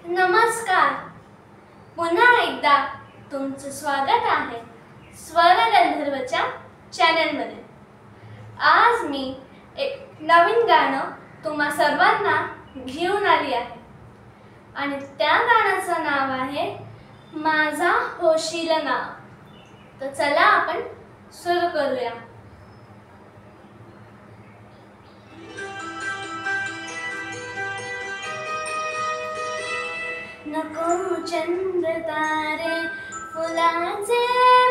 नमस्कार. पुन्हा एकदा तुमचं स्वागत आहे स्वरगंधर्वच्या चॅनलमध्ये. आज मी एक नवीन गाणं तुम्हा सर्वांना घेऊन आली आहे आणि त्या गाण्याचं नाव आहे माझा होशील ना. तर चला आपण सुरू करूया. नको चंद्र तारे फुलांचे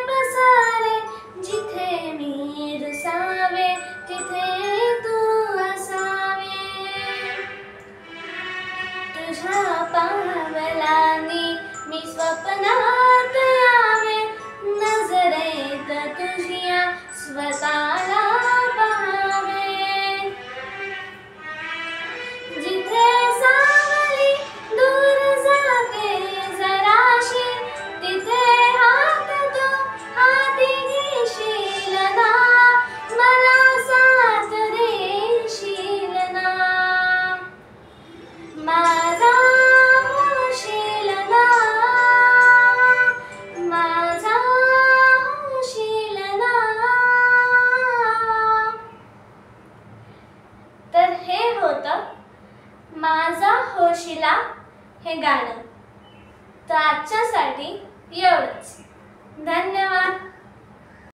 पसारे, जिथे मी रुसावे तिथे तू असावे. तुझ्या पावलांनी मी स्वप्नात यावे, नजरेत तुझ्या स्वतःला पाहावे. जिथे सावली दूर जाते जराशी, तिथे हात तू हाती घेशील ना, मला साथ देशील ना. माझा होशील ना, माझा होशील ना. तर हे होतं माझा होशीला हे गाणं. तर आजच्यासाठी एवढंच. धन्यवाद.